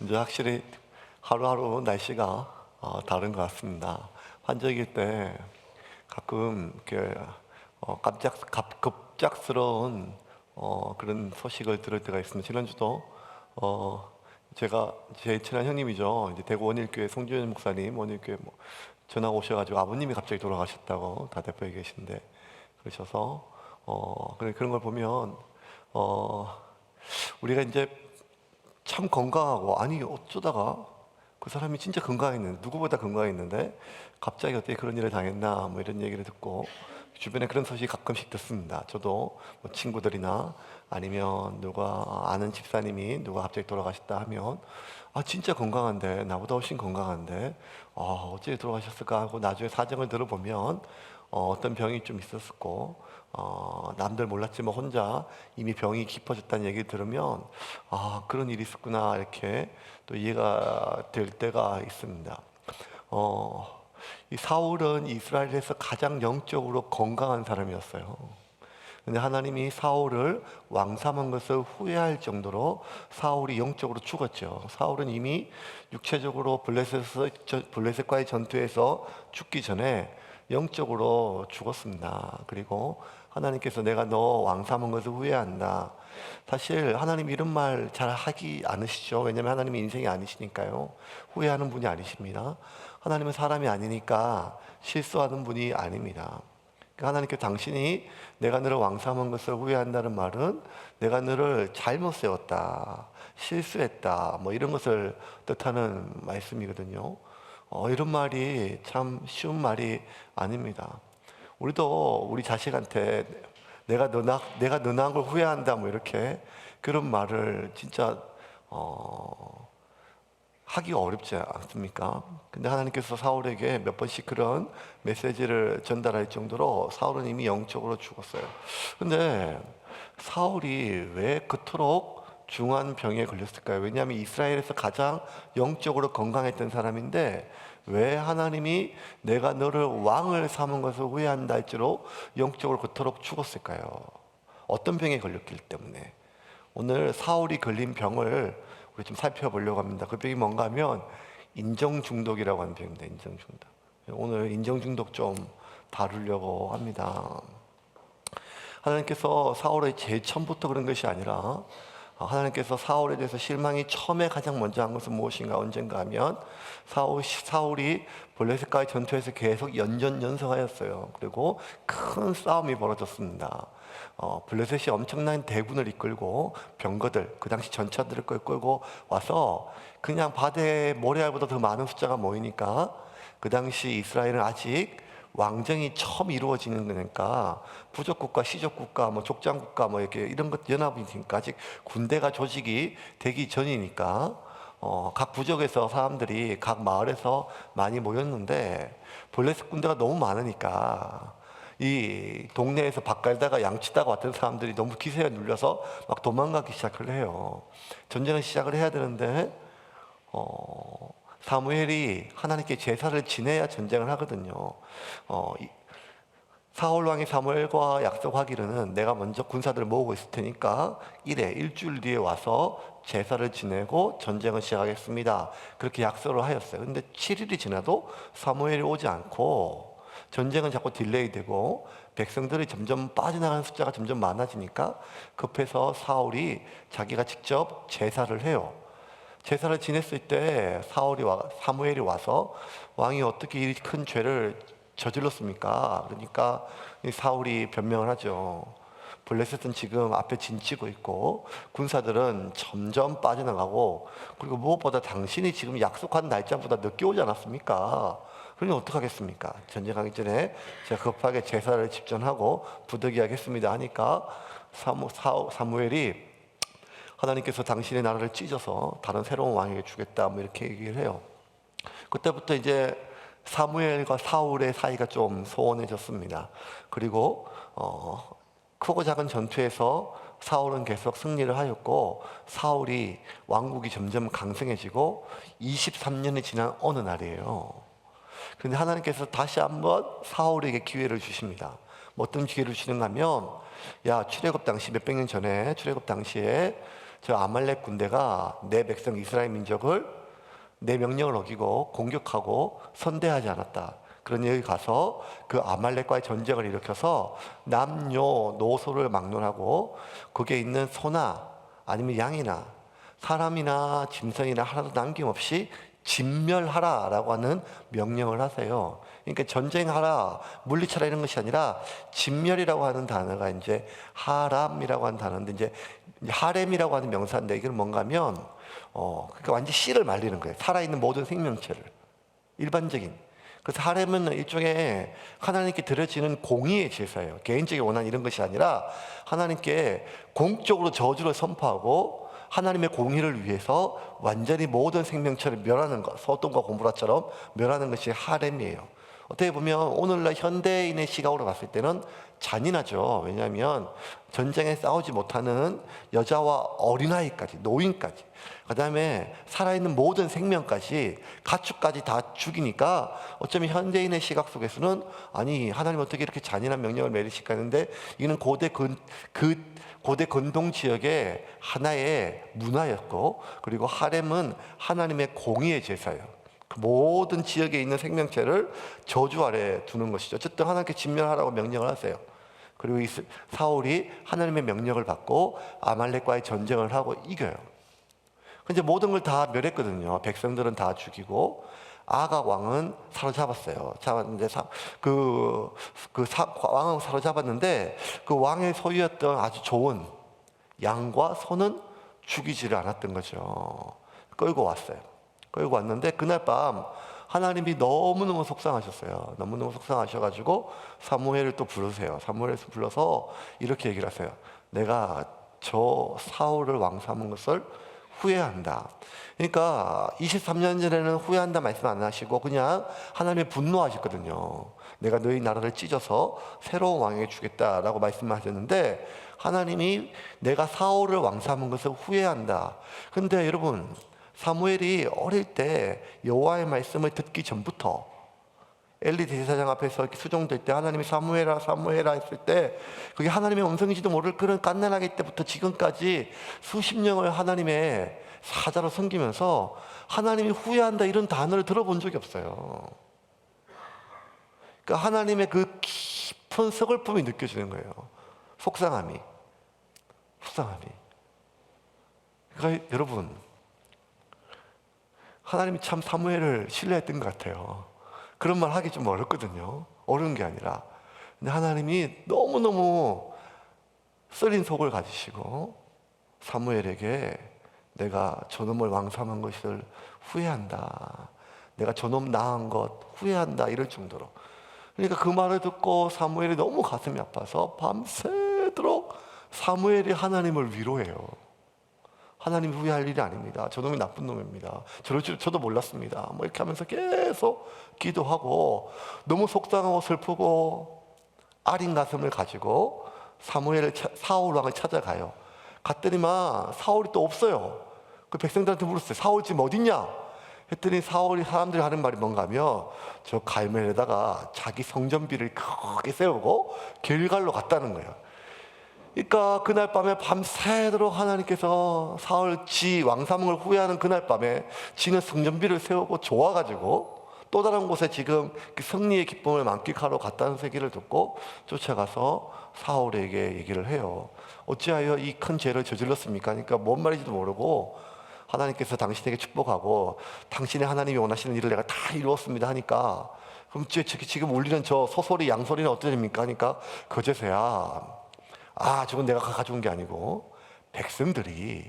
이제 확실히 하루하루 날씨가 다른 것 같습니다. 환절기 때 가끔 이렇게 급작스러운 그런 소식을 들을 때가 있습니다. 지난주도 제가 제 친한 형님이죠. 이제 대구 원일교회 송주현 목사님 원일교회 전화 오셔가지고 아버님이 갑자기 돌아가셨다고 다 대표에 계신데 그러셔서 그런 걸 보면 우리가 이제 참 건강하고 아니 어쩌다가 그 사람이 진짜 건강했는데 누구보다 건강했는데 갑자기 어떻게 그런 일을 당했나 뭐 이런 얘기를 듣고 주변에 그런 소식이 가끔씩 듣습니다. 저도 뭐 친구들이나 아니면 누가 아는 집사님이 누가 갑자기 돌아가셨다 하면 아 진짜 건강한데 나보다 훨씬 건강한데 어째 돌아가셨을까 하고 나중에 사정을 들어보면 어떤 병이 좀 있었고 남들 몰랐지만 혼자 이미 병이 깊어졌다는 얘기를 들으면 그런 일이 있었구나 이렇게 또 이해가 될 때가 있습니다. 이 사울은 이스라엘에서 가장 영적으로 건강한 사람이었어요. 근데 하나님이 사울을 왕 삼은 것을 후회할 정도로 사울이 영적으로 죽었죠. 사울은 이미 육체적으로 블레셋과의 전투에서 죽기 전에 영적으로 죽었습니다. 그리고 하나님께서 내가 너 왕 삼은 것을 후회한다. 사실 하나님 이런 말 잘 하기 않으시죠. 왜냐하면 하나님이 인생이 아니시니까요. 후회하는 분이 아니십니다. 하나님은 사람이 아니니까 실수하는 분이 아닙니다. 하나님께 당신이 내가 너를 왕 삼은 것을 후회한다는 말은 내가 너를 잘못 세웠다, 실수했다, 뭐 이런 것을 뜻하는 말씀이거든요. 이런 말이 참 쉬운 말이 아닙니다. 우리도 우리 자식한테 내가 너 낳은 걸 후회한다, 뭐 이렇게 그런 말을 진짜 하기가 어렵지 않습니까? 근데 하나님께서 사울에게 몇 번씩 그런 메시지를 전달할 정도로 사울은 이미 영적으로 죽었어요. 근데 사울이 왜 그토록 중한 병에 걸렸을까요? 왜냐하면 이스라엘에서 가장 영적으로 건강했던 사람인데 왜 하나님이 내가 너를 왕을 삼은 것을 후회한다 할지로 영적으로 그토록 죽었을까요? 어떤 병에 걸렸기 때문에. 오늘 사울이 걸린 병을 우리 좀 살펴보려고 합니다. 그 병이 뭔가 하면 인정중독이라고 하는 병입니다. 인정중독. 오늘 인정중독 좀 다루려고 합니다. 하나님께서 사울의 제일 처음부터 그런 것이 아니라 하나님께서 사울에 대해서 실망이 처음에 가장 먼저 한 것은 무엇인가 언젠가 하면 사울이 블레셋과의 전투에서 계속 연전연승하였어요. 그리고 큰 싸움이 벌어졌습니다. 블레셋이 엄청난 대군을 이끌고 병거들, 그 당시 전차들을 끌고 와서 그냥 바다에 모래알보다 더 많은 숫자가 모이니까 그 당시 이스라엘은 아직 왕정이 처음 이루어지는 거니까 부족국가, 시족국가, 뭐 족장국가, 뭐 이렇게 이런 것 연합이니까 아직 군대가 조직이 되기 전이니까 각 부족에서 사람들이 각 마을에서 많이 모였는데 블레셋 군대가 너무 많으니까 이 동네에서 밥 갈다가 양치다가 왔던 사람들이 너무 기세에 눌려서 막 도망가기 시작을 해요. 전쟁을 시작을 해야 되는데 사무엘이 하나님께 제사를 지내야 전쟁을 하거든요. 사울 왕이 사무엘과 약속하기로는 내가 먼저 군사들을 모으고 있을 테니까 일주일 뒤에 와서 제사를 지내고 전쟁을 시작하겠습니다. 그렇게 약속을 하였어요. 근데 7일이 지나도 사무엘이 오지 않고 전쟁은 자꾸 딜레이되고 백성들이 점점 빠져나가는 숫자가 점점 많아지니까 급해서 사울이 자기가 직접 제사를 해요. 제사를 지냈을 때 사무엘이 와서 왕이 어떻게 이 큰 죄를 저질렀습니까? 그러니까 사울이 변명을 하죠. 블레셋은 지금 앞에 진치고 있고 군사들은 점점 빠져나가고 그리고 무엇보다 당신이 지금 약속한 날짜보다 늦게 오지 않았습니까? 그러니 어떡하겠습니까? 전쟁하기 전에 제가 급하게 제사를 집전하고 부득이하겠습니다 하니까 사무엘이 하나님께서 당신의 나라를 찢어서 다른 새로운 왕에게 주겠다 뭐 이렇게 얘기를 해요. 그때부터 이제 사무엘과 사울의 사이가 좀 소원해졌습니다. 그리고 크고 작은 전투에서 사울은 계속 승리를 하였고 사울이 왕국이 점점 강盛해지고 23년이 지난 어느 날이에요. 그런데 하나님께서 다시 한번 사울에게 기회를 주십니다. 뭐 어떤 기회를 주는가 하면 출애굽 당시 몇백 년 전에 출애굽 당시에 저 아말렉 군대가 내 백성 이스라엘 민족을 내 명령을 어기고 공격하고 선대하지 않았다. 그러니 여기 가서 그 아말렉과의 전쟁을 일으켜서 남녀노소를 막론하고 거기에 있는 소나 아니면 양이나 사람이나 짐승이나 하나도 남김없이 진멸하라라고 하는 명령을 하세요. 그러니까 전쟁하라, 물리쳐라 이런 것이 아니라 진멸이라고 하는 단어가 이제 하람이라고 하는 단어인데, 이제 하렘이라고 하는 명사인데, 이게 뭔가면 그러니까 완전 씨를 말리는 거예요. 살아있는 모든 생명체를, 일반적인. 그래서 하렘은 일종의 하나님께 드려지는 공의의 제사예요. 개인적인 원한 이런 것이 아니라 하나님께 공적으로 저주를 선포하고 하나님의 공의를 위해서 완전히 모든 생명체를 멸하는 것, 소돔과 고모라처럼 멸하는 것이 하렘이에요. 어떻게 보면 오늘날 현대인의 시각으로 봤을 때는 잔인하죠. 왜냐하면 전쟁에 싸우지 못하는 여자와 어린아이까지, 노인까지, 그 다음에 살아있는 모든 생명까지, 가축까지 다 죽이니까 어쩌면 현대인의 시각 속에서는 아니, 하나님 어떻게 이렇게 잔인한 명령을 내리실까 했는데, 이는 고대 근동 지역의 하나의 문화였고, 그리고 하렘은 하나님의 공의의 제사예요. 그 모든 지역에 있는 생명체를 저주 아래 두는 것이죠. 어쨌든 하나님께 진멸하라고 명령을 하세요. 그리고 이 사울이 하나님의 명령을 받고 아말렉과의 전쟁을 하고 이겨요. 근데 모든 걸 다 멸했거든요. 백성들은 다 죽이고 아각 왕은 사로잡았어요. 잡았는데 왕은 사로잡았는데 그 왕의 소유였던 아주 좋은 양과 소는 죽이지를 않았던 거죠. 끌고 왔어요. 끌고 왔는데 그날 밤 하나님이 너무너무 속상하셨어요. 너무너무 속상하셔가지고 사무엘을 또 부르세요. 사무엘을 불러서 이렇게 얘기를 하세요. 내가 저 사울을 왕 삼은 것을 후회한다. 그러니까 23년 전에는 후회한다 말씀 안 하시고 그냥 하나님이 분노하셨거든요. 내가 너희 나라를 찢어서 새로운 왕에게 주겠다라고 말씀하셨는데, 하나님이 내가 사울을 왕 삼은 것을 후회한다. 근데 여러분, 사무엘이 어릴 때 여호와의 말씀을 듣기 전부터 엘리 대제사장 앞에서 이렇게 수종될 때 하나님이 사무엘아 사무엘아 했을 때 그게 하나님의 음성인지도 모를 그런 갓난아기 때부터 지금까지 수십 년을 하나님의 사자로 섬기면서 하나님이 후회한다 이런 단어를 들어본 적이 없어요. 그러니까 하나님의 그 깊은 서글픔이 느껴지는 거예요. 속상함이. 그러니까 여러분, 하나님이 참 사무엘을 신뢰했던 것 같아요. 그런 말 하기 좀 어렵거든요. 어려운 게 아니라. 근데 하나님이 너무너무 쓰린 속을 가지시고 사무엘에게 내가 저놈을 왕 삼은 것을 후회한다. 내가 저놈 낳은 것 후회한다. 이럴 정도로. 그러니까 그 말을 듣고 사무엘이 너무 가슴이 아파서 밤새도록 사무엘이 하나님을 위로해요. 하나님이 후회할 일이 아닙니다. 저놈이 나쁜 놈입니다. 저럴 줄 저도 몰랐습니다. 뭐 이렇게 하면서 계속 기도하고 너무 속상하고 슬프고 아린 가슴을 가지고 사울 왕을 찾아가요. 갔더니만 사울이 또 없어요. 그 백성들한테 물었어요. 사울 지금 어딨냐? 했더니 사람들이 하는 말이 뭔가 하면 저 갈멜에다가 자기 성전비를 크게 세우고 길갈로 갔다는 거예요. 그러니까 그날 밤에 밤새도록 하나님께서 사울 지 왕삼을 후회하는 그날 밤에 지는 성전비를 세우고 좋아가지고 또 다른 곳에 지금 그 승리의 기쁨을 만끽하러 갔다는 얘기를 듣고 쫓아가서 사울에게 얘기를 해요. 어찌하여 이 큰 죄를 저질렀습니까? 그러니까 뭔 말인지도 모르고 하나님께서 당신에게 축복하고 당신의 하나님이 원하시는 일을 내가 다 이루었습니다 하니까, 그럼 지금 울리는 저 소소리 양소리는 어떻게 됩니까? 하니까 그제서야 저건 내가 가져온 게 아니고 백성들이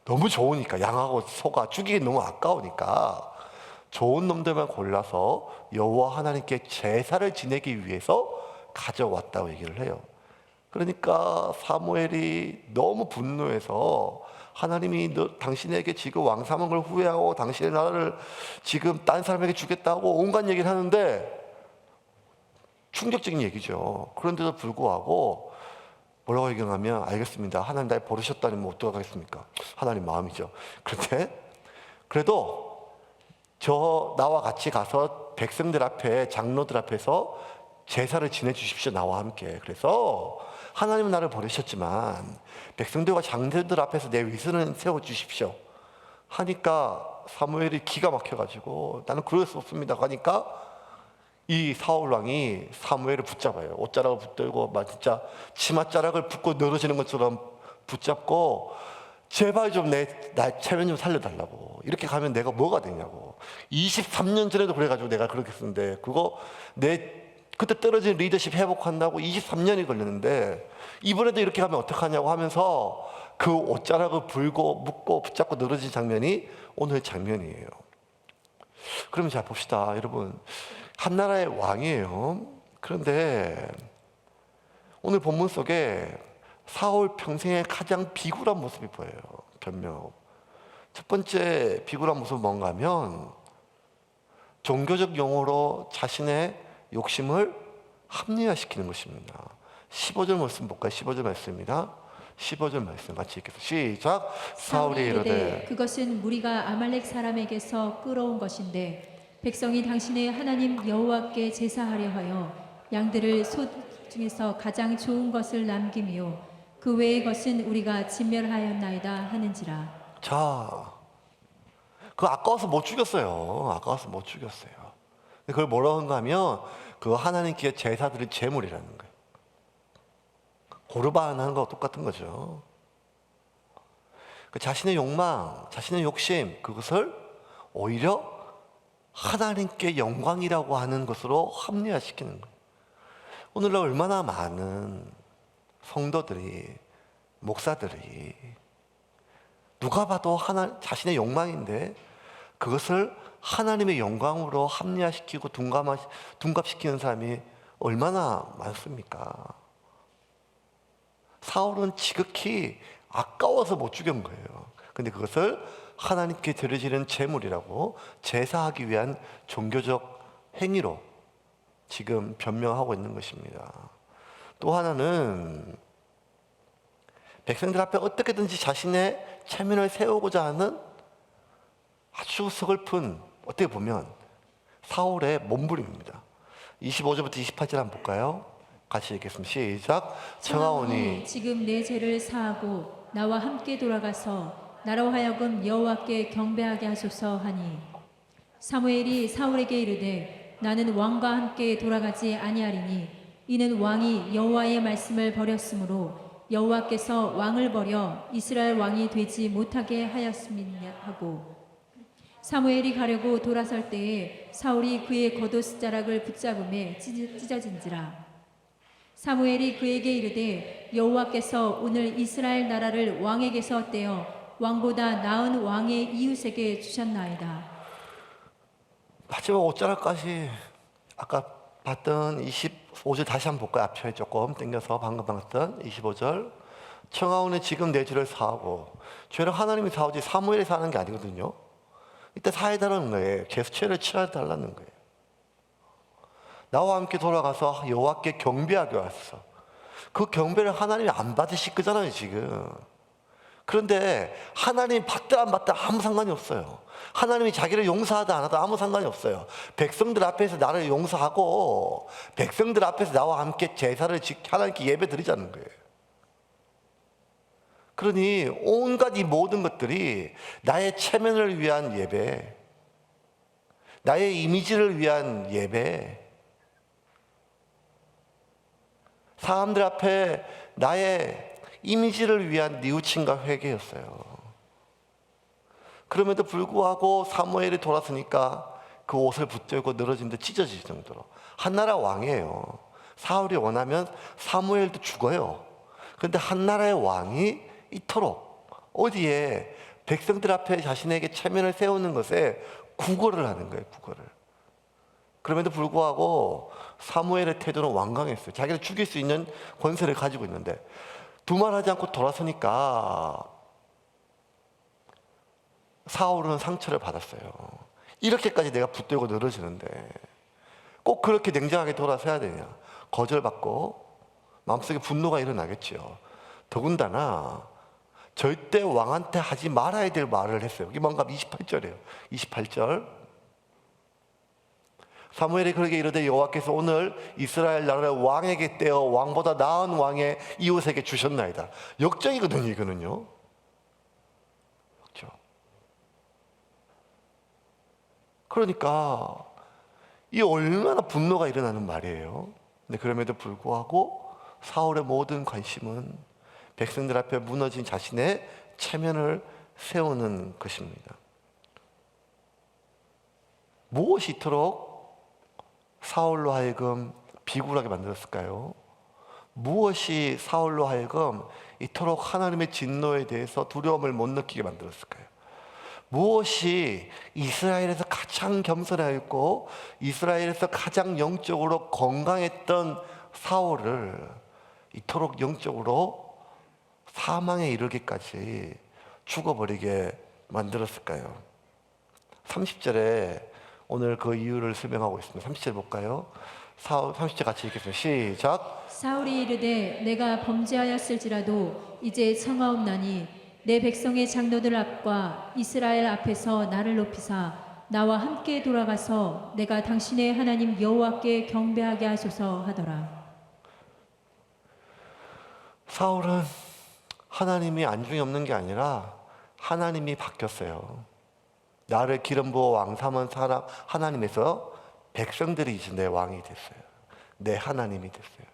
너무 좋으니까, 양하고 소가 죽이기 너무 아까우니까 좋은 놈들만 골라서 여호와 하나님께 제사를 지내기 위해서 가져왔다고 얘기를 해요. 그러니까 사무엘이 너무 분노해서 하나님이 당신에게 지금 왕 삼은 걸 후회하고 당신의 나라를 지금 딴 사람에게 주겠다고 온갖 얘기를 하는데, 충격적인 얘기죠. 그런데도 불구하고 뭐라고 얘기하면, 알겠습니다. 하나님 날 버리셨다니 뭐 어떡하겠습니까? 하나님 마음이죠. 그런데 그래도 나와 같이 가서 백성들 앞에, 장로들 앞에서 제사를 지내주십시오. 나와 함께. 그래서 하나님은 나를 버리셨지만 백성들과 장자들 앞에서 내 위선을 세워주십시오 하니까 사무엘이 기가 막혀가지고 나는 그럴 수 없습니다 하니까 이 사울 왕이 사무엘을 붙잡아요. 옷자락을 붙들고 막 진짜 치맛자락을 붙고 늘어지는 것처럼 붙잡고 제발 좀 내 체면 좀 살려달라고. 이렇게 가면 내가 뭐가 되냐고. 23년 전에도 그래가지고 내가 그렇게 했는데 그거 그때 떨어진 리더십 회복한다고 23년이 걸렸는데 이번에도 이렇게 가면 어떡하냐고 하면서 그 옷자락을 불고 묶고 붙잡고 늘어진 장면이 오늘 장면이에요. 그러면 잘 봅시다. 여러분, 한 나라의 왕이에요. 그런데 오늘 본문 속에 사울 평생의 가장 비굴한 모습이 보여요. 변명. 첫 번째 비굴한 모습은 뭔가 하면 종교적 용어로 자신의 욕심을 합리화시키는 것입니다. 15절 말씀 볼까요? 15절 말씀입니다. 15절 말씀 같이 읽겠습니다. 시작. 사울이 이르되 그것은 무리가 아말렉 사람에게서 끌어온 것인데 백성이 당신의 하나님 여호와께 제사하려 하여 양들을 소 중에서 가장 좋은 것을 남기며 그 외의 것은 우리가 진멸하였나이다 하는지라. 자, 그거 아까워서 못 죽였어요. 아까워서 못 죽였어요. 근데 그걸 뭐라고 한가 하면 그 하나님께 제사 드릴 제물이라는 거예요. 고르반 하는 거와 똑같은 거죠. 그 자신의 욕망, 자신의 욕심, 그것을 오히려 하나님께 영광이라고 하는 것으로 합리화시키는 거예요. 오늘날 얼마나 많은 성도들이, 목사들이 누가 봐도 자신의 욕망인데 그것을 하나님의 영광으로 합리화시키고 둔갑시키는 사람이 얼마나 많습니까? 사울은 지극히 아까워서 못 죽인 거예요. 근데 그것을 하나님께 드려지는 제물이라고 제사하기 위한 종교적 행위로 지금 변명하고 있는 것입니다. 또 하나는 백성들 앞에 어떻게든지 자신의 체면을 세우고자 하는 아주 서글픈, 어떻게 보면 사울의 몸부림입니다. 25절부터 28절 한번 볼까요? 같이 읽겠습니다. 시작. 청하오니 지금 내 죄를 사하고 나와 함께 돌아가서 나로 하여금 여호와께 경배하게 하소서 하니 사무엘이 사울에게 이르되 나는 왕과 함께 돌아가지 아니하리니 이는 왕이 여호와의 말씀을 버렸으므로 여호와께서 왕을 버려 이스라엘 왕이 되지 못하게 하였음이냐 하고 사무엘이 가려고 돌아설 때에 사울이 그의 겉옷자락을 붙잡음에 찢어진지라. 사무엘이 그에게 이르되 여호와께서 오늘 이스라엘 나라를 왕에게서 떼어 왕보다 나은 왕의 이웃에게 주셨나이다. 마지막 옷자락까지 아까 봤던 25절 다시 한번 볼까요? 앞에 조금 당겨서 방금 봤던 25절. 청하오는 지금 내 죄를 사하고, 죄를 하나님이 사오지 사무엘이 사는 게 아니거든요. 이때 사해달라는 거예요. 죄수죄를 치러달라는 거예요. 나와 함께 돌아가서 여호와께 경배하게 왔어. 그 경배를 하나님이 안 받으실 거잖아요, 지금. 그런데 하나님 받다 안 받다 아무 상관이 없어요. 하나님이 자기를 용서하다 안 하다 아무 상관이 없어요. 백성들 앞에서 나를 용서하고 백성들 앞에서 나와 함께 제사를 하나님께 예배 드리자는 거예요. 그러니 온갖 이 모든 것들이 나의 체면을 위한 예배, 나의 이미지를 위한 예배, 사람들 앞에 나의 이미지를 위한 뉘우침과 회개였어요. 그럼에도 불구하고 사무엘이 돌아서니까 그 옷을 붙들고 늘어진 데 찢어질 정도로. 한나라 왕이에요. 사울이 원하면 사무엘도 죽어요. 그런데 한나라의 왕이 이토록 어디에 백성들 앞에 자신에게 체면을 세우는 것에 구걸을 하는 거예요. 구걸을. 그럼에도 불구하고 사무엘의 태도는 완강했어요. 자기를 죽일 수 있는 권세를 가지고 있는데 두말하지 않고 돌아서니까 사울은 상처를 받았어요. 이렇게까지 내가 붙들고 늘어지는데 꼭 그렇게 냉정하게 돌아서야 되냐. 거절받고 마음속에 분노가 일어나겠죠. 더군다나 절대 왕한테 하지 말아야 될 말을 했어요. 이게 뭔가 28절이에요. 28절. 사무엘이 그에게 이르되 여호와께서 오늘 이스라엘 나라를 왕에게 떼어 왕보다 나은 왕의 이웃에게 주셨나이다. 역적이거든요, 이거는요. 역적. 그러니까 이 얼마나 분노가 일어나는 말이에요. 근데 그럼에도 불구하고 사울의 모든 관심은 백성들 앞에 무너진 자신의 체면을 세우는 것입니다. 무엇이 이토록 사울로 하여금 비굴하게 만들었을까요? 무엇이 사울로 하여금 이토록 하나님의 진노에 대해서 두려움을 못 느끼게 만들었을까요? 무엇이 이스라엘에서 가장 겸손하였고 이스라엘에서 가장 영적으로 건강했던 사울을 이토록 영적으로 사망에 이르기까지 죽어버리게 만들었을까요? 30절에 오늘 그 이유를 설명하고 있습니다. 30절 볼까요? 30절 같이 읽겠습니다. 시작. 사울이 이르되 내가 범죄하였을지라도 이제 청하옵나니 내 백성의 장로들 앞과 이스라엘 앞에서 나를 높이사 나와 함께 돌아가서 내가 당신의 하나님 여호와께 경배하게 하소서 하더라. 사울은 하나님이 안중에 없는 게 아니라 하나님이 바뀌었어요. 나를 기름 부어 왕 삼은 사람 하나님에서 백성들이 이제 내 왕이 됐어요. 내 하나님이 됐어요.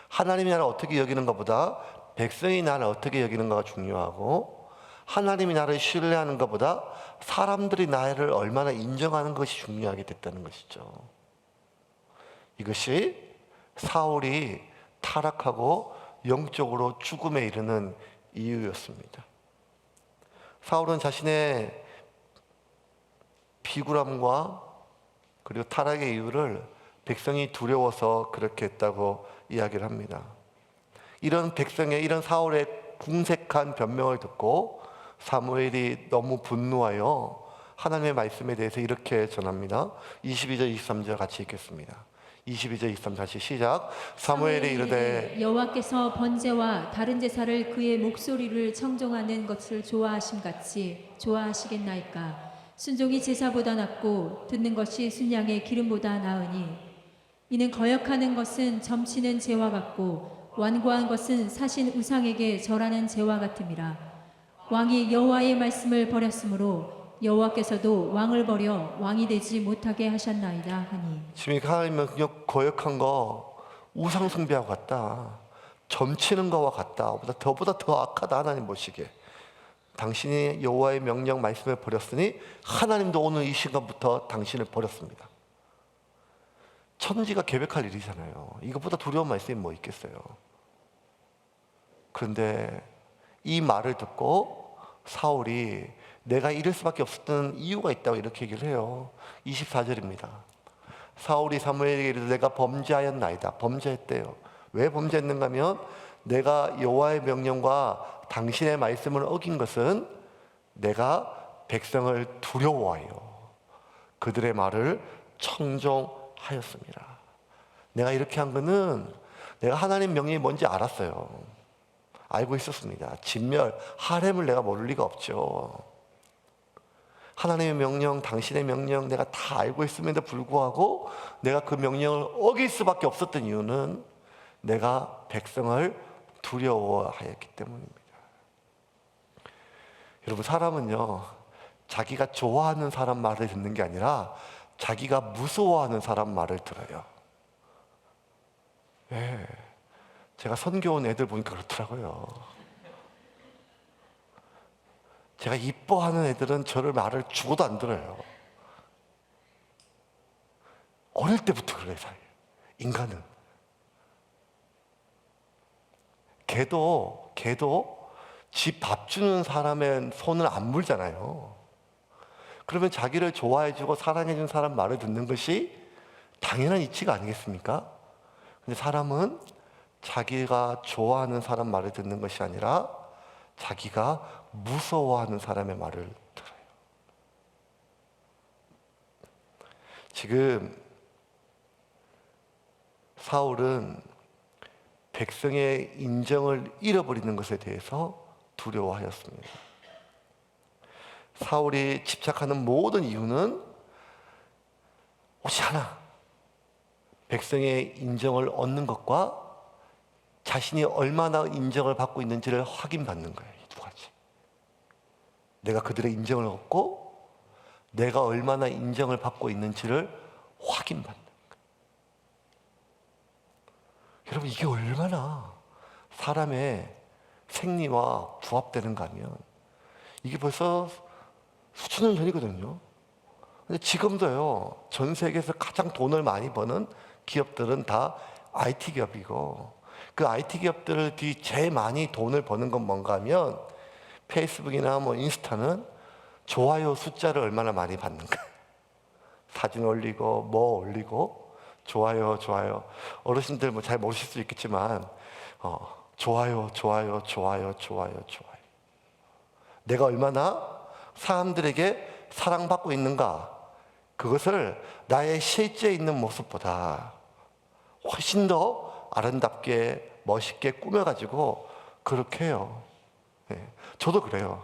하나님이 나를 어떻게 여기는 것보다 백성이 나를 어떻게 여기는가가 중요하고 하나님이 나를 신뢰하는 것보다 사람들이 나를 얼마나 인정하는 것이 중요하게 됐다는 것이죠. 이것이 사울이 타락하고 영적으로 죽음에 이르는 이유였습니다. 사울은 자신의 비굴함과 그리고 타락의 이유를 백성이 두려워서 그렇게 했다고 이야기를 합니다. 이런 백성의 이런 사울의 궁색한 변명을 듣고 사무엘이 너무 분노하여 하나님의 말씀에 대해서 이렇게 전합니다. 22절 23절 같이 읽겠습니다. 22절 23절 같이 시작. 사무엘이 이르되 여호와께서 번제와 다른 제사를 그의 목소리를 청종하는 것을 좋아하심 같이 좋아하시겠나이까. 순종이 제사보다 낫고 듣는 것이 순양의 기름보다 나으니 이는 거역하는 것은 점치는 재와 같고 완고한 것은 사신 우상에게 절하는 재와 같음이라. 왕이 여호와의 말씀을 버렸으므로 여호와께서도 왕을 버려 왕이 되지 못하게 하셨나이다 하니. 지금 하나님은 거역한 거 우상 숭배하고 같다. 점치는 거와 같다. 더보다 더 악하다. 하나님 보시기에. 당신이 여호와의 명령 말씀을 버렸으니 하나님도 오늘 이 시간부터 당신을 버렸습니다. 천지가 계획할 일이잖아요. 이것보다 두려운 말씀이 뭐 있겠어요. 그런데 이 말을 듣고 사울이 내가 이럴 수밖에 없었던 이유가 있다고 이렇게 얘기를 해요. 24절입니다. 사울이 사무엘에게 이르되 내가 범죄하였나이다. 범죄했대요. 왜 범죄했는가 하면 내가 여호와의 명령과 당신의 말씀을 어긴 것은 내가 백성을 두려워하여 그들의 말을 청종하였습니다. 내가 이렇게 한 것은 내가 하나님 명령이 뭔지 알았어요. 알고 있었습니다. 진멸, 하렘을 내가 모를 리가 없죠. 하나님의 명령, 당신의 명령 내가 다 알고 있음에도 불구하고 내가 그 명령을 어길 수밖에 없었던 이유는 내가 백성을 두려워하였기 때문입니다. 여러분, 사람은요 자기가 좋아하는 사람 말을 듣는 게 아니라 자기가 무서워하는 사람 말을 들어요. 네. 제가 선교 온 애들 보니까 그렇더라고요. 제가 이뻐하는 애들은 저를 말을 죽어도 안 들어요. 어릴 때부터 그래 사실 인간은. 개도 지 밥 주는 사람의 손을 안 물잖아요. 그러면 자기를 좋아해주고 사랑해주는 사람 말을 듣는 것이 당연한 이치가 아니겠습니까? 근데 사람은 자기가 좋아하는 사람 말을 듣는 것이 아니라 자기가 무서워하는 사람의 말을 들어요. 지금 사울은 백성의 인정을 잃어버리는 것에 대해서 두려워하였습니다. 사울이 집착하는 모든 이유는 오직 하나, 백성의 인정을 얻는 것과 자신이 얼마나 인정을 받고 있는지를 확인받는 거예요. 이 두 가지. 내가 그들의 인정을 얻고 내가 얼마나 인정을 받고 있는지를 확인받는 거예요. 여러분, 이게 얼마나 사람의 생리와 부합되는가 하면 이게 벌써 수천 년 전이거든요. 근데 지금도요, 전 세계에서 가장 돈을 많이 버는 기업들은 다 IT 기업이고, 그 IT 기업들이 제일 많이 돈을 버는 건 뭔가 하면 페이스북이나 뭐 인스타는 좋아요 숫자를 얼마나 많이 받는가. 사진 올리고 뭐 올리고 좋아요. 어르신들 뭐 잘 모르실 수 있겠지만 좋아요. 내가 얼마나 사람들에게 사랑받고 있는가, 그것을 나의 실제 있는 모습보다 훨씬 더 아름답게 멋있게 꾸며가지고 그렇게 해요. 네, 저도 그래요.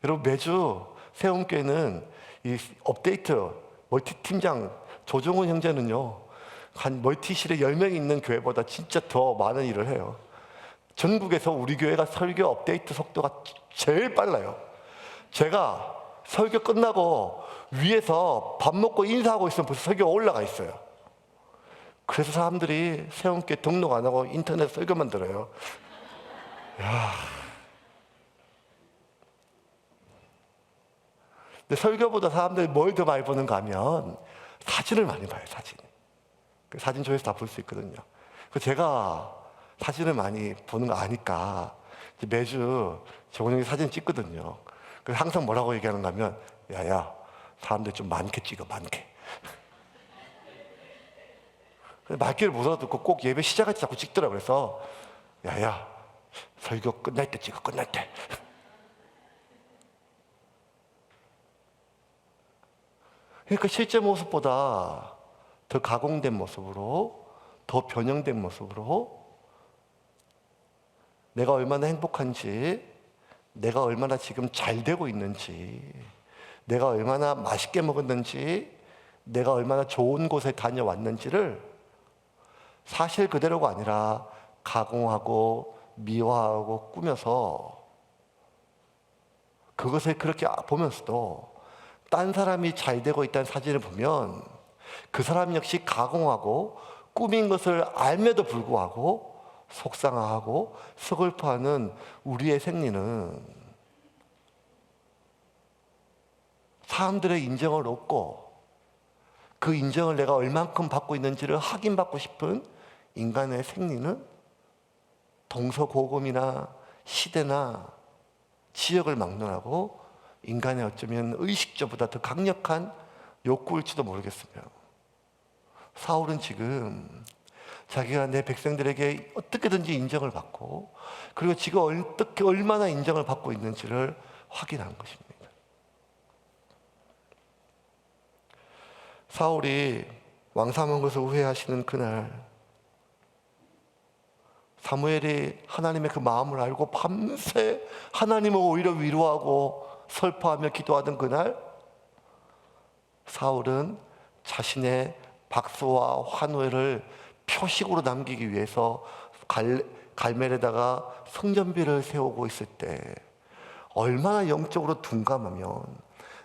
여러분, 매주 세움교회는 이 업데이트 멀티팀장 조종훈 형제는요, 한 멀티실에 10명이 있는 교회보다 진짜 더 많은 일을 해요. 전국에서 우리 교회가 설교 업데이트 속도가 제일 빨라요. 제가 설교 끝나고 위에서 밥 먹고 인사하고 있으면 벌써 설교가 올라가 있어요. 그래서 사람들이 세움교회 등록 안 하고 인터넷 설교만 들어요. 근데 설교보다 사람들이 뭘 더 많이 보는가 하면 사진을 많이 봐요. 사진 조회수 다 볼 수 있거든요. 그 제가 사진을 많이 보는 거 아니까 매주 정훈 형이 사진 찍거든요. 그래서 항상 뭐라고 얘기하는가 하면, 야야, 사람들 좀 많게 찍어, 많게. 말귀를 못 알아듣고 꼭 예배 시작할 때 자꾸 찍더라고요. 그래서 야야, 설교 끝날 때 찍어, 끝날 때. 그러니까 실제 모습보다 더 가공된 모습으로, 더 변형된 모습으로 내가 얼마나 행복한지, 내가 얼마나 지금 잘 되고 있는지, 내가 얼마나 맛있게 먹었는지, 내가 얼마나 좋은 곳에 다녀왔는지를 사실 그대로가 아니라 가공하고 미화하고 꾸며서, 그것을 그렇게 보면서도 딴 사람이 잘 되고 있다는 사진을 보면 그 사람 역시 가공하고 꾸민 것을 알면도 불구하고 속상하고 서글퍼하는 우리의 생리는 사람들의 인정을 얻고 그 인정을 내가 얼만큼 받고 있는지를 확인받고 싶은 인간의 생리는 동서고금이나 시대나 지역을 막론하고 인간의 어쩌면 의식주보다 더 강력한 욕구일지도 모르겠습니다. 사울은 지금 자기가 내 백성들에게 어떻게든지 인정을 받고, 그리고 지금 어떻게 얼마나 인정을 받고 있는지를 확인한 것입니다. 사울이 왕삼은 것을 후회하시는 그날, 사무엘이 하나님의 그 마음을 알고 밤새 하나님을 오히려 위로하고 설파하며 기도하던 그날, 사울은 자신의 박수와 환호를 표식으로 남기기 위해서 갈멜에다가 성전비를 세우고 있을 때 얼마나 영적으로 둔감하면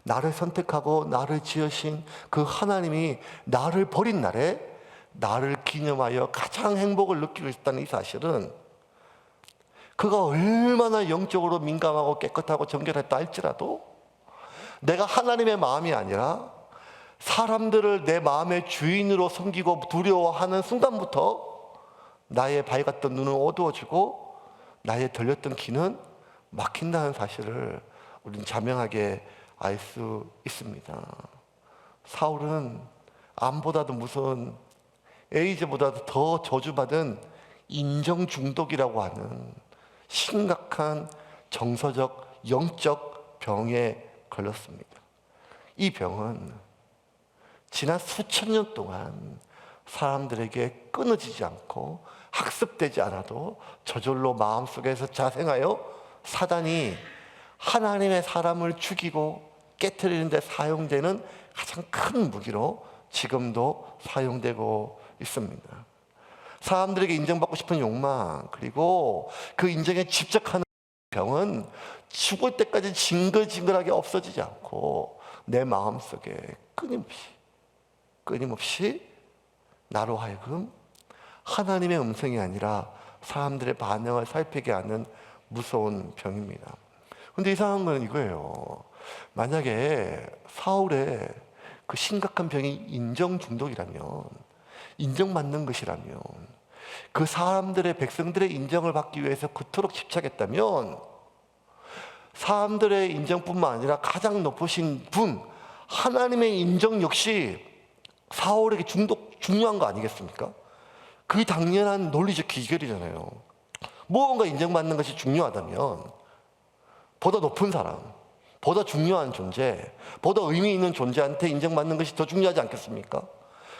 나를 선택하고 나를 지으신 그 하나님이 나를 버린 날에 나를 기념하여 가장 행복을 느끼고 있다는 이 사실은, 그가 얼마나 영적으로 민감하고 깨끗하고 정결했다 할지라도 내가 하나님의 마음이 아니라 사람들을 내 마음의 주인으로 섬기고 두려워하는 순간부터 나의 밝았던 눈은 어두워지고 나의 들렸던 귀는 막힌다는 사실을 우리는 자명하게 알 수 있습니다. 사울은 암보다도 무서운, 에이즈보다도 더 저주받은 인정 중독이라고 하는 심각한 정서적, 영적 병에 걸렸습니다. 이 병은 지난 수천 년 동안 사람들에게 끊어지지 않고 학습되지 않아도 저절로 마음속에서 자생하여 사단이 하나님의 사람을 죽이고 깨트리는 데 사용되는 가장 큰 무기로 지금도 사용되고 있습니다. 사람들에게 인정받고 싶은 욕망, 그리고 그 인정에 집착하는 병은 죽을 때까지 징글징글하게 없어지지 않고 내 마음속에 끊임없이 나로 하여금 하나님의 음성이 아니라 사람들의 반응을 살피게 하는 무서운 병입니다. 근데 이상한 건 이거예요. 만약에 사울의 그 심각한 병이 인정 중독이라면, 인정받는 것이라면, 그 사람들의, 백성들의 인정을 받기 위해서 그토록 집착했다면 사람들의 인정뿐만 아니라 가장 높으신 분, 하나님의 인정 역시 사울에게 중요한 거 아니겠습니까? 그게 당연한 논리적 기결이잖아요. 무언가 인정받는 것이 중요하다면 보다 높은 사람, 보다 중요한 존재, 보다 의미 있는 존재한테 인정받는 것이 더 중요하지 않겠습니까?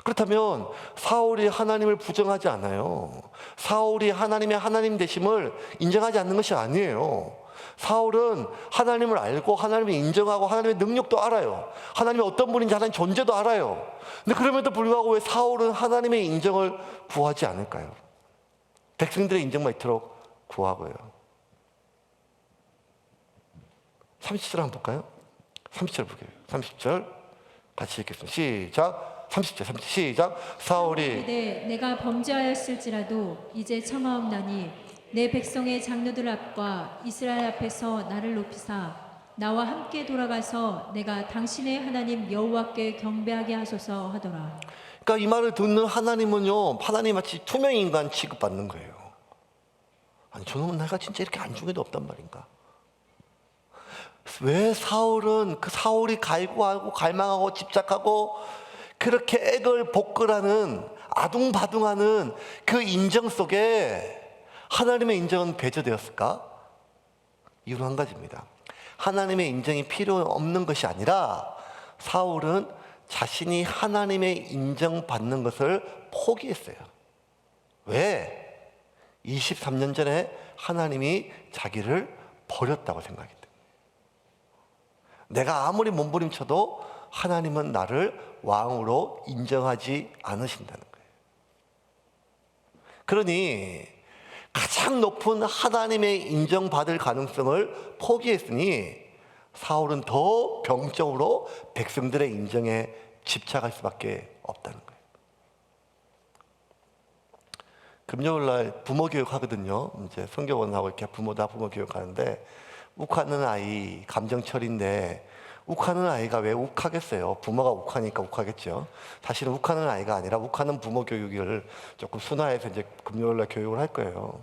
그렇다면 사울이 하나님을 부정하지 않아요. 사울이 하나님의 하나님 되심을 인정하지 않는 것이 아니에요. 사울은 하나님을 알고 하나님을 인정하고 하나님의 능력도 알아요. 하나님이 어떤 분인지 하나님 존재도 알아요. 근데 그럼에도 불구하고 왜 사울은 하나님의 인정을 구하지 않을까요? 백성들의 인정만 있도록 구하고요. 30절 한번 볼까요? 30절 볼게요. 30절 같이 읽겠습니다. 시작. 30절 시작. 사울이 내가 범죄하였을지라도 이제 청하옵나니 내 백성의 장로들 앞과 이스라엘 앞에서 나를 높이사 나와 함께 돌아가서 내가 당신의 하나님 여호와께 경배하게 하소서 하더라. 그러니까 이 말을 듣는 하나님은요, 하나님 마치 투명 인간 취급받는 거예요. 아니 저놈은 내가 진짜 이렇게 안중에도 없단 말인가? 왜 사울은 그 사울이 갈구하고 갈망하고 집착하고 그렇게 애걸 복걸하는 아둥바둥하는 그 인정 속에 하나님의 인정은 배제되었을까? 이유는 한 가지입니다. 하나님의 인정이 필요 없는 것이 아니라 사울은 자신이 하나님의 인정받는 것을 포기했어요. 왜? 23년 전에 하나님이 자기를 버렸다고 생각했대요. 내가 아무리 몸부림쳐도 하나님은 나를 왕으로 인정하지 않으신다는 거예요. 그러니 가장 높은 하나님의 인정받을 가능성을 포기했으니 사울은 더 병적으로 백성들의 인정에 집착할 수밖에 없다는 거예요. 금요일날 부모 교육하거든요. 이제 성교원하고 이렇게 부모 교육하는데 욱하는 아이 감정철인데 욱하는 아이가 왜 욱하겠어요? 부모가 욱하니까 욱하겠죠. 사실은 욱하는 아이가 아니라 욱하는 부모 교육을 조금 순화해서 이제 금요일날 교육을 할 거예요.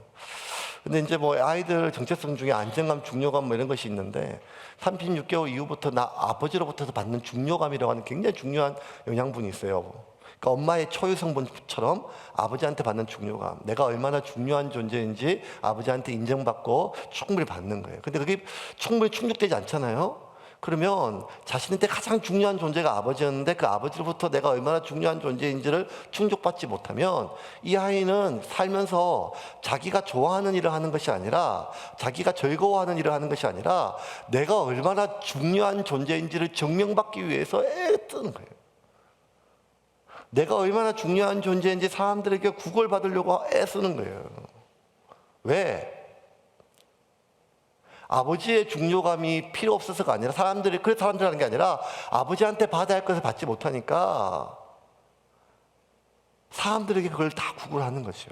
근데 이제 뭐 아이들 정체성 중에 안정감, 중요감 뭐 이런 것이 있는데 36개월 이후부터 나 아버지로부터 받는 중요감이라고 하는 굉장히 중요한 영양분이 있어요. 그러니까 엄마의 초유 성분처럼 아버지한테 받는 중요감, 내가 얼마나 중요한 존재인지 아버지한테 인정받고 충분히 받는 거예요. 근데 그게 충분히 충족되지 않잖아요. 그러면 자신한테 가장 중요한 존재가 아버지였는데 그 아버지로부터 내가 얼마나 중요한 존재인지를 충족받지 못하면 이 아이는 살면서 자기가 좋아하는 일을 하는 것이 아니라 자기가 즐거워하는 일을 하는 것이 아니라 내가 얼마나 중요한 존재인지를 증명받기 위해서 애쓰는 거예요. 내가 얼마나 중요한 존재인지 사람들에게 구걸받으려고 애쓰는 거예요. 왜? 아버지의 중요감이 필요 없어서가 아니라 그래서 사람들이 하는 게 아니라 아버지한테 받아야 할 것을 받지 못하니까 사람들에게 그걸 다 구걸하는 거죠.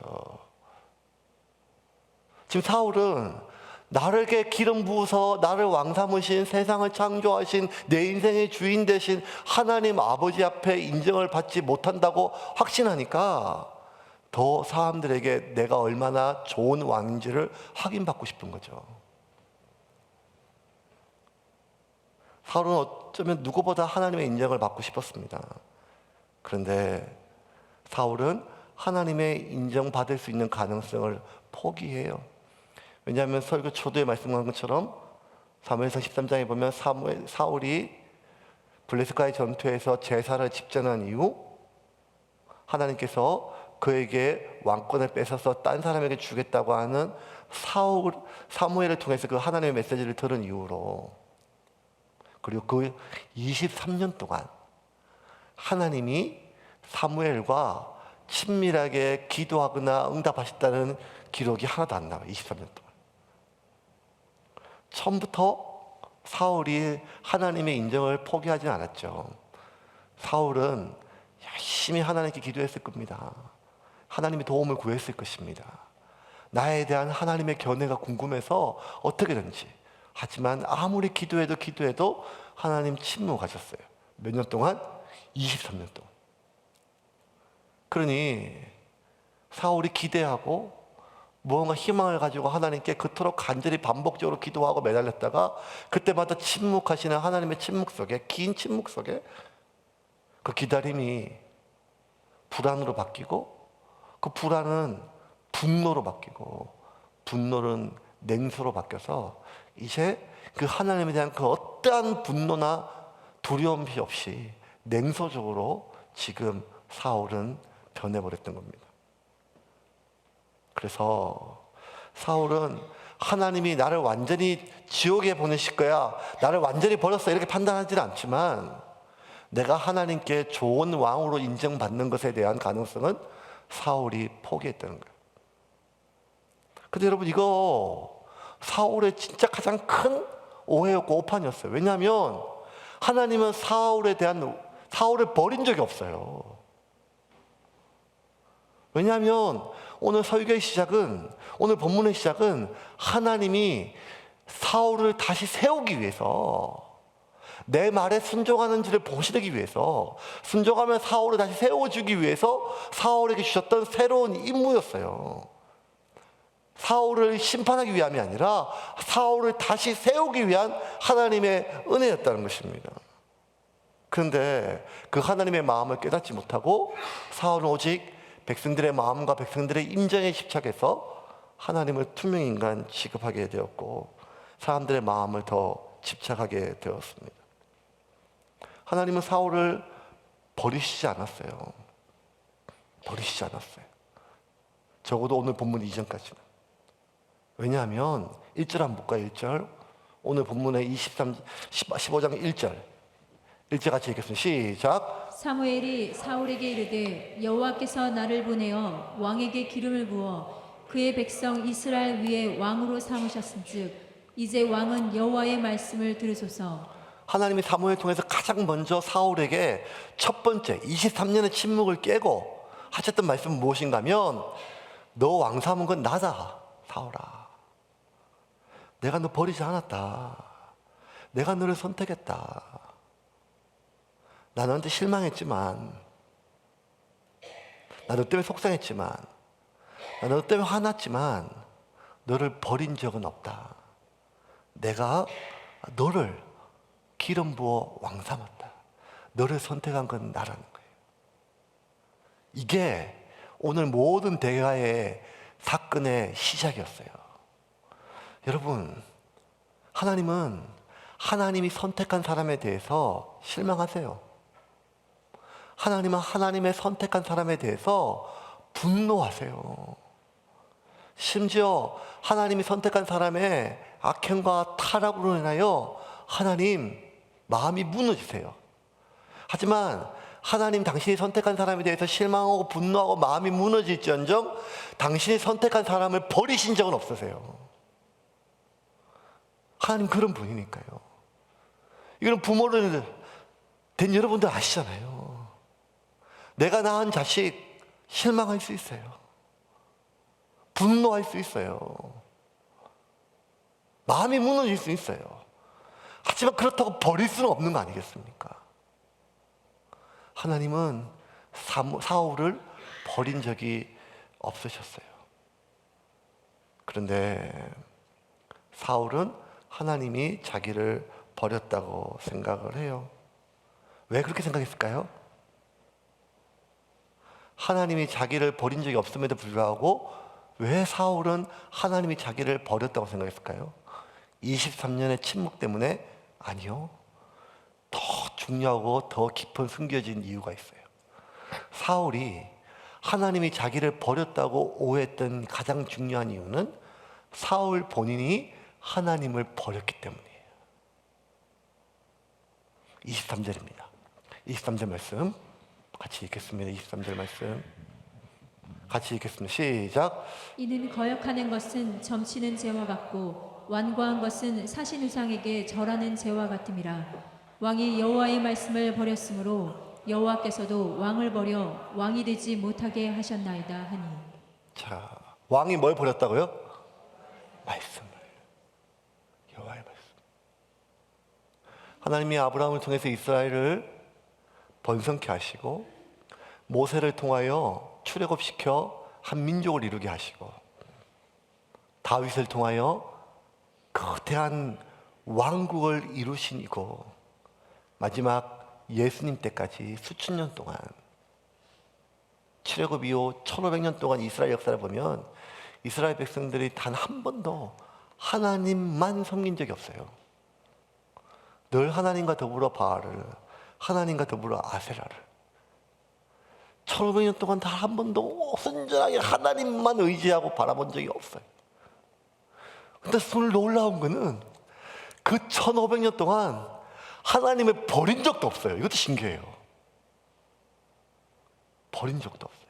지금 사울은 나에게 기름 부어서 나를 왕 삼으신 세상을 창조하신 내 인생의 주인 되신 하나님 아버지 앞에 인정을 받지 못한다고 확신하니까 더 사람들에게 내가 얼마나 좋은 왕인지를 확인받고 싶은 거죠. 사울은 어쩌면 누구보다 하나님의 인정을 받고 싶었습니다. 그런데 사울은 하나님의 인정받을 수 있는 가능성을 포기해요. 왜냐하면 설교 초두에 말씀한 것처럼 사무엘상 13장에 보면 사울이 블레셋과의 전투에서 제사를 집전한 이후 하나님께서 그에게 왕권을 뺏어서 딴 사람에게 주겠다고 하는 사무엘을 통해서 그 하나님의 메시지를 들은 이후로 그리고 그 23년 동안 하나님이 사무엘과 친밀하게 기도하거나 응답하셨다는 기록이 하나도 안 나와요. 23년 동안. 처음부터 사울이 하나님의 인정을 포기하지 않았죠. 사울은 열심히 하나님께 기도했을 겁니다. 하나님의 도움을 구했을 것입니다. 나에 대한 하나님의 견해가 궁금해서 어떻게든지. 하지만 아무리 기도해도 하나님 침묵하셨어요. 몇 년 동안? 23년 동안. 그러니 사울이 기대하고 무언가 희망을 가지고 하나님께 그토록 간절히 반복적으로 기도하고 매달렸다가 그때마다 침묵하시는 하나님의 침묵 속에, 긴 침묵 속에 그 기다림이 불안으로 바뀌고 그 불안은 분노로 바뀌고 분노는 냉소로 바뀌어서 이제 그 하나님에 대한 그 어떠한 분노나 두려움 없이 냉소적으로 지금 사울은 변해버렸던 겁니다. 그래서 사울은 하나님이 나를 완전히 지옥에 보내실 거야, 나를 완전히 버렸어, 이렇게 판단하지는 않지만 내가 하나님께 좋은 왕으로 인정받는 것에 대한 가능성은 사울이 포기했다는 거예요. 근데 여러분, 이거 사울의 진짜 가장 큰 오해였고 오판이었어요. 왜냐하면 하나님은 사울을 버린 적이 없어요. 왜냐하면 오늘 설교의 시작은, 오늘 본문의 시작은 하나님이 사울을 다시 세우기 위해서, 내 말에 순종하는지를 보시기 위해서, 순종하면 사울을 다시 세워주기 위해서 사울에게 주셨던 새로운 임무였어요. 사울을 심판하기 위함이 아니라 사울을 다시 세우기 위한 하나님의 은혜였다는 것입니다. 그런데 그 하나님의 마음을 깨닫지 못하고 사울은 오직 백성들의 마음과 백성들의 임정에 집착해서 하나님을 투명인간 취급하게 되었고 사람들의 마음을 더 집착하게 되었습니다. 하나님은 사울을 버리시지 않았어요. 버리시지 않았어요. 적어도 오늘 본문 이전까지는. 왜냐하면 1절 한번 볼까요? 1절. 오늘 본문의 15장 1절. 1절 같이 읽겠습니다. 시작. 사무엘이 사울에게 이르되 여호와께서 나를 보내어 왕에게 기름을 부어 그의 백성 이스라엘 위에 왕으로 삼으셨은즉 이제 왕은 여호와의 말씀을 들으소서. 하나님이 사무엘 통해서 가장 먼저 사울에게 첫 번째 23년의 침묵을 깨고 하셨던 말씀은 무엇인가 하면 너 왕 삼은 건 나다, 사울아. 내가 너 버리지 않았다. 내가 너를 선택했다. 나 너한테 실망했지만, 나 너 때문에 속상했지만, 나 너 때문에 화났지만 너를 버린 적은 없다. 내가 너를 기름 부어 왕 삼았다. 너를 선택한 건 나라는 거예요. 이게 오늘 모든 대화의 사건의 시작이었어요. 여러분, 하나님은 하나님이 선택한 사람에 대해서 실망하세요. 하나님은 하나님의 선택한 사람에 대해서 분노하세요. 심지어 하나님이 선택한 사람의 악행과 타락으로 인하여 하나님 마음이 무너지세요. 하지만 하나님 당신이 선택한 사람에 대해서 실망하고 분노하고 마음이 무너질지언정 당신이 선택한 사람을 버리신 적은 없으세요. 하나님 그런 분이니까요. 이건 부모를 된 여러분들 아시잖아요. 내가 낳은 자식 실망할 수 있어요. 분노할 수 있어요. 마음이 무너질 수 있어요. 하지만 그렇다고 버릴 수는 없는 거 아니겠습니까? 하나님은 사울을 버린 적이 없으셨어요. 그런데 사울은 하나님이 자기를 버렸다고 생각을 해요. 왜 그렇게 생각했을까요? 하나님이 자기를 버린 적이 없음에도 불구하고 왜 사울은 하나님이 자기를 버렸다고 생각했을까요? 23년의 침묵 때문에? 아니요. 더 중요하고 더 깊은 숨겨진 이유가 있어요. 사울이 하나님이 자기를 버렸다고 오해했던 가장 중요한 이유는 사울 본인이 하나님을 버렸기 때문이에요. 23절입니다. 23절 말씀 같이 읽겠습니다. 23절 말씀 같이 읽겠습니다. 시작. 이는 거역하는 것은 점치는 죄와 같고 완고한 것은 사신 우상에게 절하는 죄와 같음이라. 왕이 여호와의 말씀을 버렸으므로 여호와께서도 왕을 버려 왕이 되지 못하게 하셨나이다 하니. 자, 왕이 뭘 버렸다고요? 말씀을. 여호와의 말씀. 하나님이 아브라함을 통해서 이스라엘을 번성케 하시고 모세를 통하여 출애굽시켜 한 민족을 이루게 하시고 다윗을 통하여 거대한 왕국을 이루신 이고 마지막 예수님 때까지 수천 년 동안 출애굽 이후 1500년 동안 이스라엘 역사를 보면 이스라엘 백성들이 단 한 번도 하나님만 섬긴 적이 없어요. 늘 하나님과 더불어 바알을, 하나님과 더불어 아세라를 1500년 동안 단 한 번도 순전하게 하나님만 의지하고 바라본 적이 없어요. 근데 오늘 놀라운 거는 그 1500년 동안 하나님을 버린 적도 없어요. 이것도 신기해요. 버린 적도 없어요.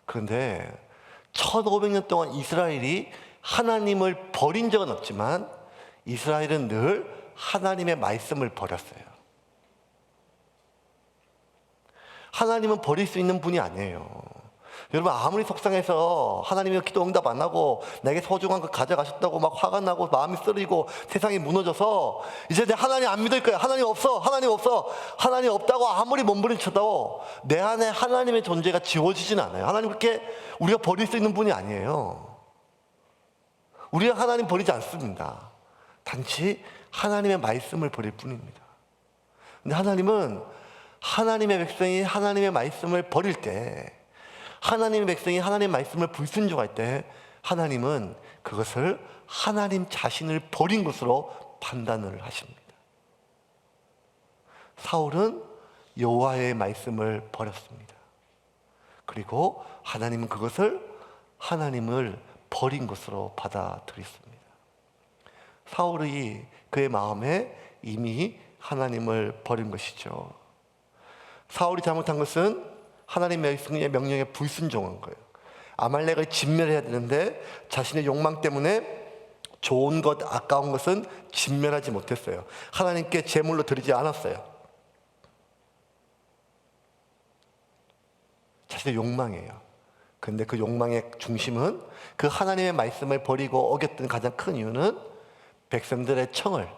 그런데 1500년 동안 이스라엘이 하나님을 버린 적은 없지만 이스라엘은 늘 하나님의 말씀을 버렸어요. 하나님은 버릴 수 있는 분이 아니에요. 여러분 아무리 속상해서 하나님이 기도 응답 안 하고 내게 소중한 거 가져가셨다고 막 화가 나고 마음이 쓰리고 세상이 무너져서 이제 내 하나님 안 믿을 거야. 하나님 없어. 하나님 없어. 하나님 없다고 아무리 몸부림쳐도 내 안에 하나님의 존재가 지워지진 않아요. 하나님 그렇게 우리가 버릴 수 있는 분이 아니에요. 우리가 하나님 버리지 않습니다. 단지 하나님의 말씀을 버릴 뿐입니다. 근데 하나님은 하나님의 백성이 하나님의 말씀을 버릴 때, 하나님의 백성이 하나님의 말씀을 불순종할 때 하나님은 그것을 하나님 자신을 버린 것으로 판단을 하십니다. 사울은 여호와의 말씀을 버렸습니다. 그리고 하나님은 그것을 하나님을 버린 것으로 받아들였습니다. 사울이 그의 마음에 이미 하나님을 버린 것이죠. 사울이 잘못한 것은 하나님의 명령에 불순종한 거예요. 아말렉을 진멸해야 되는데 자신의 욕망 때문에 좋은 것, 아까운 것은 진멸하지 못했어요. 하나님께 제물로 드리지 않았어요. 자신의 욕망이에요. 그런데 그 욕망의 중심은 그 하나님의 말씀을 버리고 어겼던 가장 큰 이유는 백성들의 청을,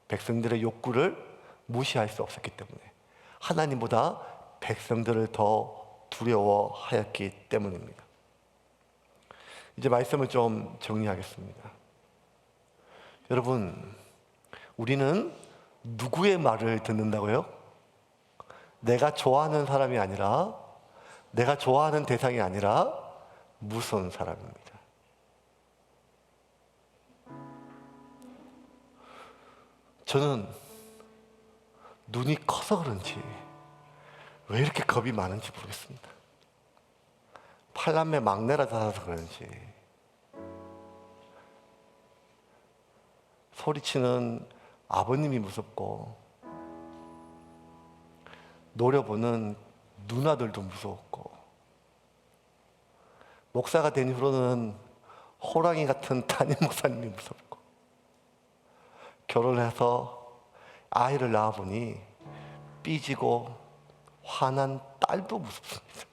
백성들의 욕구를 무시할 수 없었기 때문에 하나님보다 백성들을 더 두려워하였기 때문입니다. 이제 말씀을 좀 정리하겠습니다. 여러분, 우리는 누구의 말을 듣는다고요? 내가 좋아하는 사람이 아니라, 내가 좋아하는 대상이 아니라 무서운 사람입니다. 저는 눈이 커서 그런지 왜 이렇게 겁이 많은지 모르겠습니다. 팔남매 막내라 살아서 그런지 소리치는 아버님이 무섭고 노려보는 누나들도 무서웠고 목사가 된 후로는 호랑이 같은 담임 목사님이 무섭고 결혼해서 아이를 낳아보니 삐지고 화난 딸도 무섭습니다.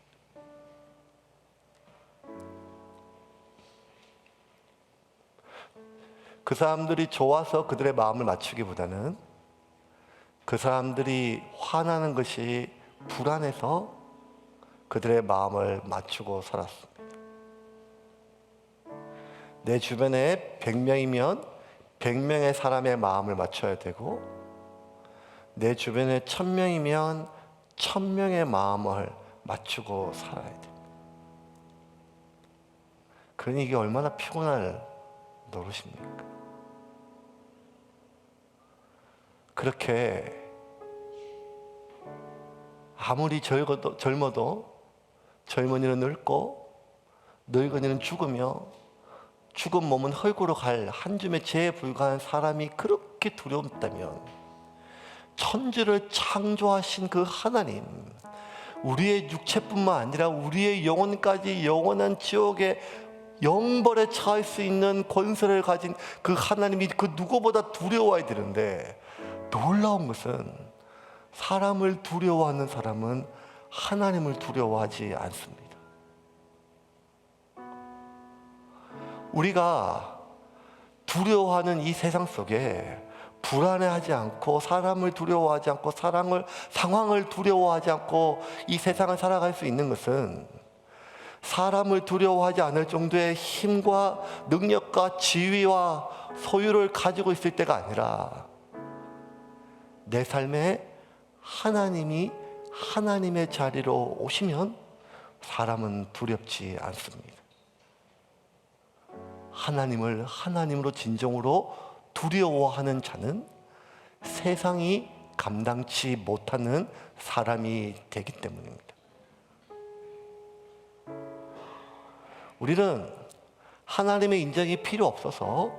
그 사람들이 좋아서 그들의 마음을 맞추기보다는 그 사람들이 화나는 것이 불안해서 그들의 마음을 맞추고 살았습니다. 내 주변에 100명이면 100명의 사람의 마음을 맞춰야 되고 내 주변에 1000명이면 1000명의 마음을 맞추고 살아야 됩니다. 그러니 이게 얼마나 피곤할 노릇입니까? 그렇게 아무리 젊어도 젊은이는 늙고 늙은이는 죽으며 죽은 몸은 흙으로 갈 한 줌의 재에 불과한 사람이 그렇게 두렵다면 천지를 창조하신 그 하나님, 우리의 육체뿐만 아니라 우리의 영혼까지 영원한 지옥의 영벌에 처할 수 있는 권세를 가진 그 하나님이 그 누구보다 두려워해야 되는데, 놀라운 것은 사람을 두려워하는 사람은 하나님을 두려워하지 않습니다. 우리가 두려워하는 이 세상 속에 불안해하지 않고 사람을 두려워하지 않고 상황을 두려워하지 않고 이 세상을 살아갈 수 있는 것은 사람을 두려워하지 않을 정도의 힘과 능력과 지위와 소유를 가지고 있을 때가 아니라 내 삶에 하나님이 하나님의 자리로 오시면 사람은 두렵지 않습니다. 하나님을 하나님으로 진정으로 두려워하는 자는 세상이 감당치 못하는 사람이 되기 때문입니다. 우리는 하나님의 인정이 필요 없어서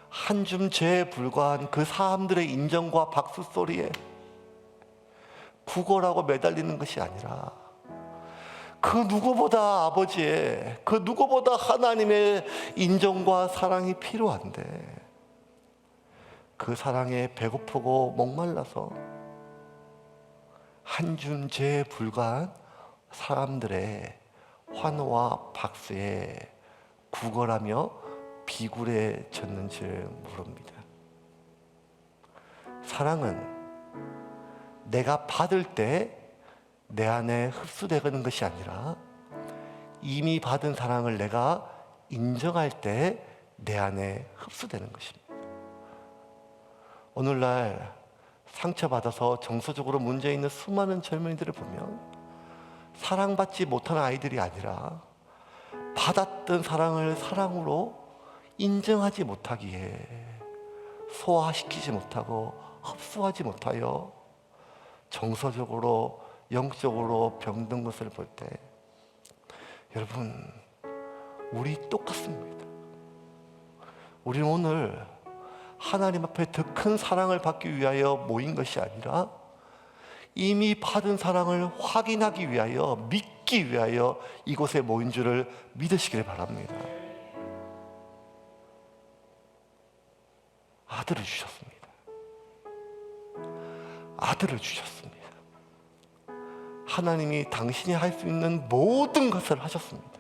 한 줌 죄에 불과한 그 사람들의 인정과 박수 소리에 구걸하고 매달리는 것이 아니라 그 누구보다 아버지의, 그 누구보다 하나님의 인정과 사랑이 필요한데 그 사랑에 배고프고 목말라서 한 줌 죄에 불과한 사람들의 환호와 박수에 구걸하며 비굴해졌는지를 모릅니다. 사랑은 내가 받을 때 내 안에 흡수되는 것이 아니라 이미 받은 사랑을 내가 인정할 때 내 안에 흡수되는 것입니다. 오늘날 상처받아서 정서적으로 문제 있는 수많은 젊은이들을 보면 사랑받지 못한 아이들이 아니라 받았던 사랑을 사랑으로 인정하지 못하기에 소화시키지 못하고 흡수하지 못하여 정서적으로 영적으로 병든 것을 볼 때 여러분, 우리 똑같습니다. 우리는 오늘 하나님 앞에 더 큰 사랑을 받기 위하여 모인 것이 아니라 이미 받은 사랑을 확인하기 위하여, 믿기 위하여 이곳에 모인 줄을 믿으시길 바랍니다. 아들을 주셨습니다. 아들을 주셨습니다. 하나님이 당신이 할 수 있는 모든 것을 하셨습니다.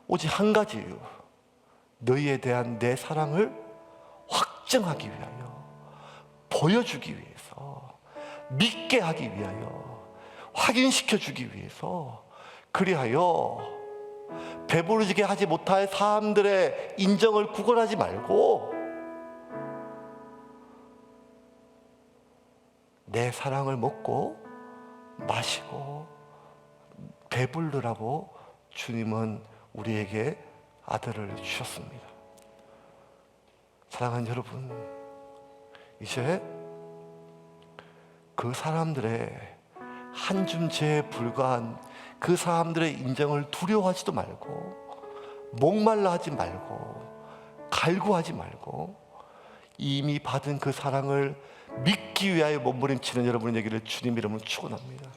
오직 한 가지 이유, 너희에 대한 내 사랑을 확증하기 위하여, 보여주기 위해서, 믿게 하기 위하여, 확인시켜주기 위해서, 그리하여 배부르게 하지 못할 사람들의 인정을 구걸하지 말고 내 사랑을 먹고 마시고 배부르라고 주님은 우리에게 아들을 주셨습니다. 사랑하는 여러분, 이제 그 사람들의 한 줌 죄에 불과한 그 사람들의 인정을 두려워하지도 말고 목말라 하지 말고 갈구하지 말고 이미 받은 그 사랑을 믿기 위하여 몸부림치는 여러분의 얘기를 주님 이름으로 축원합니다.